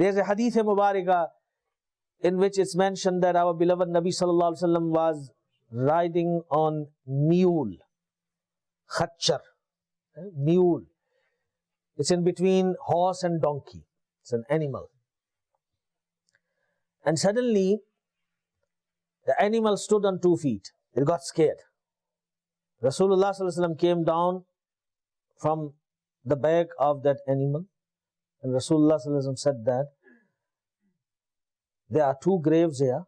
There's a Hadith Mubarakah in which it's mentioned that our beloved Nabi Sallallahu Alaihi Wasallam was riding on mule, khachar, mule. It's in between horse and donkey. It's an animal. And suddenly, the animal stood on 2 feet. It got scared. Rasulullah Sallallahu Alaihi Wasallam came down from the back of that animal, and Rasulullah Sallallahu Alaihi Wasallam said that there are 2 graves here,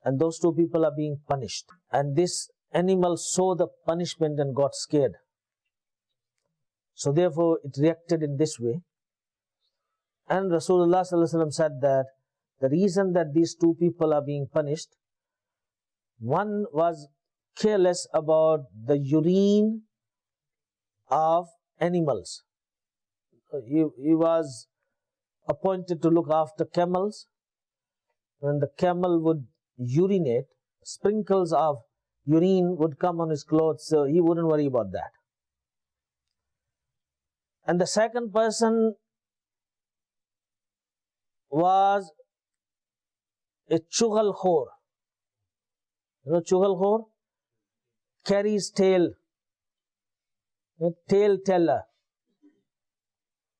and those 2 people are being punished. And this animal saw the punishment and got scared. So therefore it reacted in this way. And Rasulullah Sallallahu Alaihi Wasallam said that the reason that these 2 people are being punished, one was careless about the urine of animals. He was appointed to look after camels. When the camel would urinate, sprinkles of urine would come on his clothes, so he wouldn't worry about that. And the second person was a chugal khor. You know chugal khor? Carries tail. Tail teller.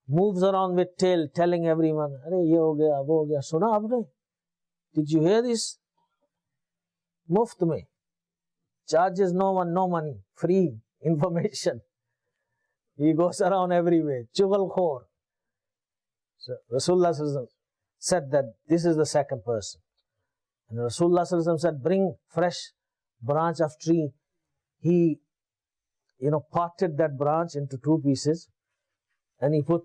Moves around with tail, telling everyone, "Arey ye ho gaya, wo ho gaya." Suna aapne? Did you hear this? Muft mein. Charges no one, no money. Free information. He goes around everywhere. Chugal khor. So Rasulullah said that this is the second person. And Rasulullah said, bring fresh branch of tree. He, parted that branch into 2 pieces, and he put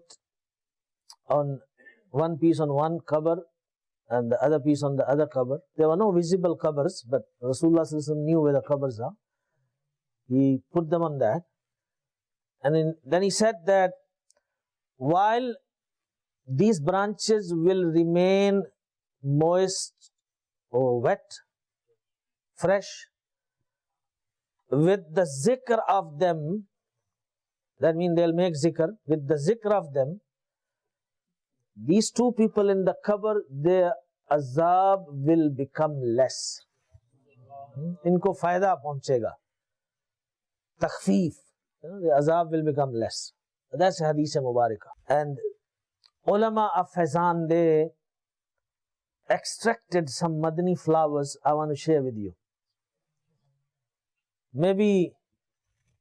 on one piece on one cover and the other piece on the other cover. There were no visible covers, but Rasulullah knew where the covers are. He put them on that. And then he said that while these branches will remain moist or wet, fresh, with the zikr of them, that means they'll make zikr, with the zikr of them, these 2 people in the cover, their azab will become less. Inko fayda pahunchega. Takhfeef. The azab will become less. That's Hadith Mubarakah. And ulama of Faizan, they extracted some Madani flowers I want to share with you. Maybe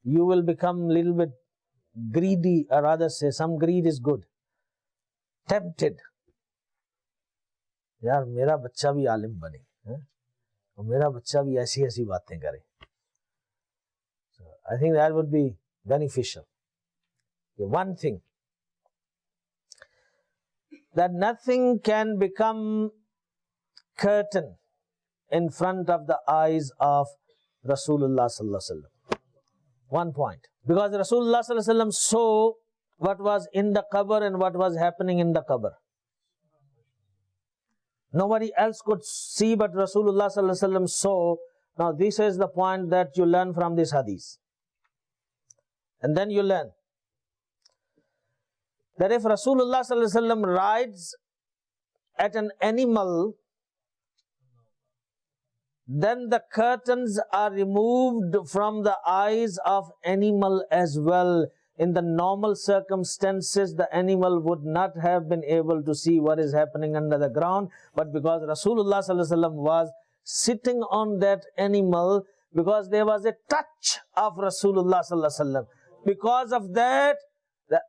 you will become a little bit greedy, or rather say some greed is good. Tempted. यार मेरा बच्चा भी आलिम बने, और मेरा बच्चा भी ऐसी ऐसी बातें करे. So I think that would be beneficial. One thing, that nothing can become curtain in front of the eyes of Rasulullah Sallallahu Alaihi Wasallam. 1 point. Because Rasulullah Sallallahu Alaihi Wasallam saw what was in the qabr and what was happening in the qabr. Nobody else could see, but Rasulullah Sallallahu Alaihi Wasallam saw. Now this is the point that you learn from this hadith. And then you learn that if Rasulullah Sallallahu Alaihi Wasallam rides at an animal, then the curtains are removed from the eyes of animal as well. In the normal circumstances, the animal would not have been able to see what is happening under the ground. But because Rasulullah Sallallahu Alaihi Wasallam was sitting on that animal, because there was a touch of Rasulullah Sallallahu Alaihi Wasallam, because of that, the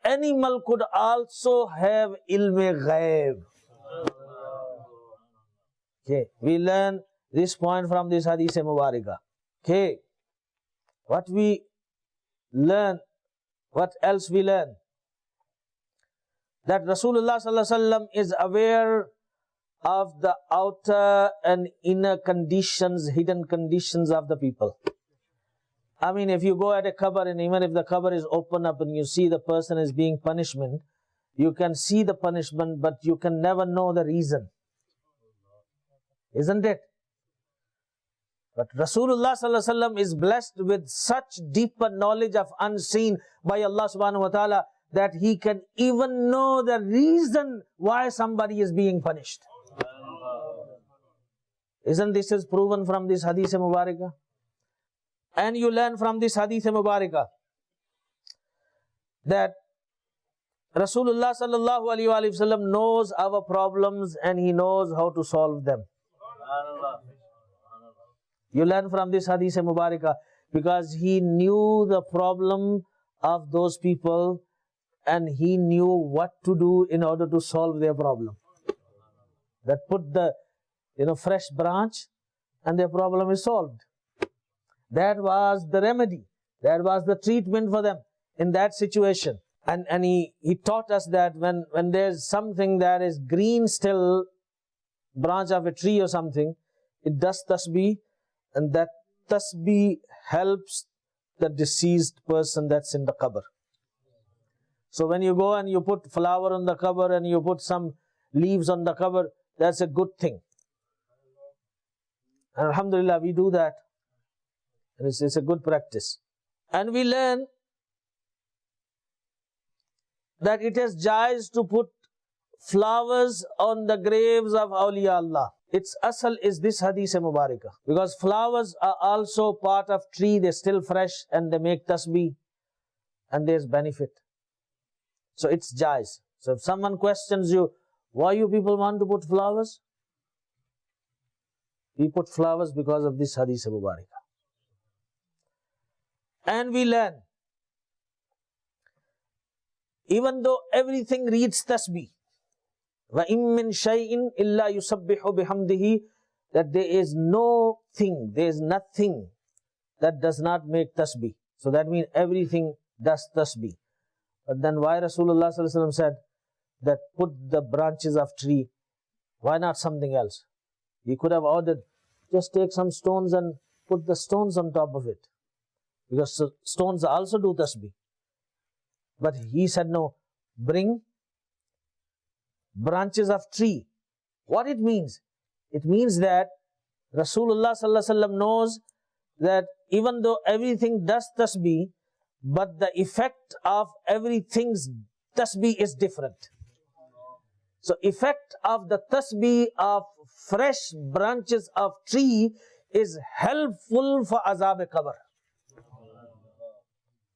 animal could also have ilm-e ghaib. Okay, we learn this point from this Hadith Mubarakah. Okay, what we learn, what else we learn? That Rasulullah Sallallahu Alaihi Wasallam is aware of the outer and inner conditions, hidden conditions of the people. I mean, if you go at a qabr, and even if the qabr is open up and you see the person is being punishment, you can see the punishment, but you can never know the reason. Isn't it? But Rasulullah Sallallahu Alaihi Wasallam is blessed with such deeper knowledge of unseen by Allah Subhanahu Wa Ta'ala, that he can even know the reason why somebody is being punished. Isn't this is proven from this Hadith Mubarakah? And you learn from this Hadith Mubarakah that Rasulullah sallallahu alaihi wasallam knows our problems and he knows how to solve them. You learn from this Hadith Mubarakah because he knew the problem of those people and he knew what to do in order to solve their problem. That put the fresh branch and their problem is solved. That was the remedy. That was the treatment for them in that situation. And he taught us that when there's something that is green still, branch of a tree or something, it does tasbih, and that tasbih helps the deceased person that's in the qabr. So when you go and you put flower on the qabr and you put some leaves on the qabr, that's a good thing. And alhamdulillah, we do that. And it's a good practice. And we learn that it is jaiz to put flowers on the graves of awliya Allah. Its asal is this Hadith Mubarakah. Because flowers are also part of tree, they're still fresh and they make tasbih and there's benefit. So it's jaiz. So if someone questions you, why you people want to put flowers? We put flowers because of this Hadith Mubarakah. And we learn, even though everything reads tasbih, وَإِن مِّن شَيْءٍ إِلَّا يُسَبِّحُ بِحَمْدِهِ, that there is no thing, there is nothing that does not make tasbih. So that means everything does tasbih. But then why Rasulullah ﷺ said that put the branches of tree? Why not something else? He could have ordered, just take some stones and put the stones on top of it. Because stones also do tasbih. But he said no, bring branches of tree. What it means? It means that Rasulullah ﷺ knows that even though everything does tasbih, but the effect of everything's tasbih is different. So effect of the tasbih of fresh branches of tree is helpful for azab qabr.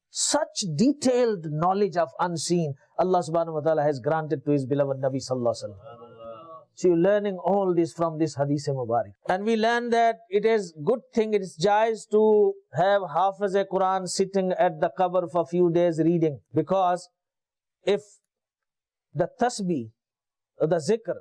Such detailed knowledge of unseen Allah subhanahu wa ta'ala has granted to His beloved Nabi sallallahu alaihi wasallam. So you're learning all this from this Hadith Mubarak. And we learn that it is good thing, it is jaiz to have Hafiz a Quran sitting at the qabr for a few days reading. Because if the tasbih, or the zikr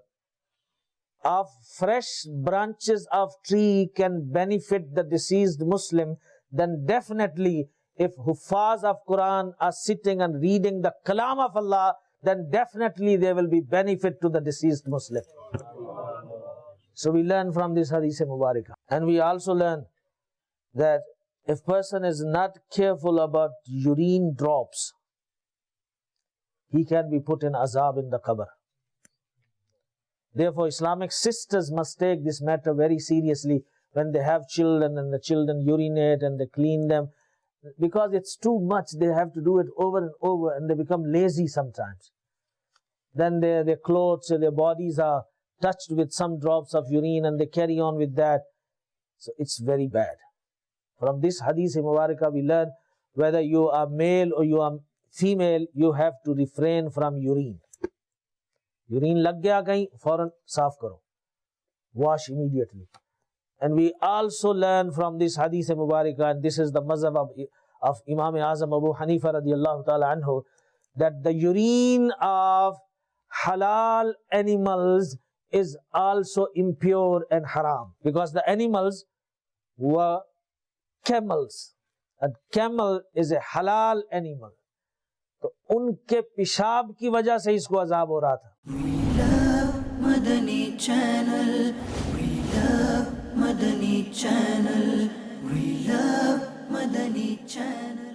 of fresh branches of tree can benefit the deceased Muslim, then definitely if Huffaz of Quran are sitting and reading the Kalam of Allah, then definitely there will be benefit to the deceased Muslim. So we learn from this Hadith Mubarakah. And we also learn that if person is not careful about urine drops, he can be put in azab in the qabr. Therefore, Islamic sisters must take this matter very seriously when they have children and the children urinate and they clean them. Because it's too much, they have to do it over and over and they become lazy sometimes. Then their clothes, their bodies are touched with some drops of urine and they carry on with that. So it's very bad. From this Hadith Mubarakah we learn whether you are male or you are female, you have to refrain from urine. Urine lag gaya kahin, fauran saaf karo. Wash immediately. And we also learn from this Hadith Mubarakah, and this is the mazhab of Imam Azam Abu Hanifa radiallahu ta'ala anhu, that the urine of halal animals is also impure and haram. Because the animals were camels. And camel is a halal animal. तो उनके पिशाब की वजह से इसको अजाब हो रहा था. We love Madani Channel. We love Madani Channel. We love Madani Channel.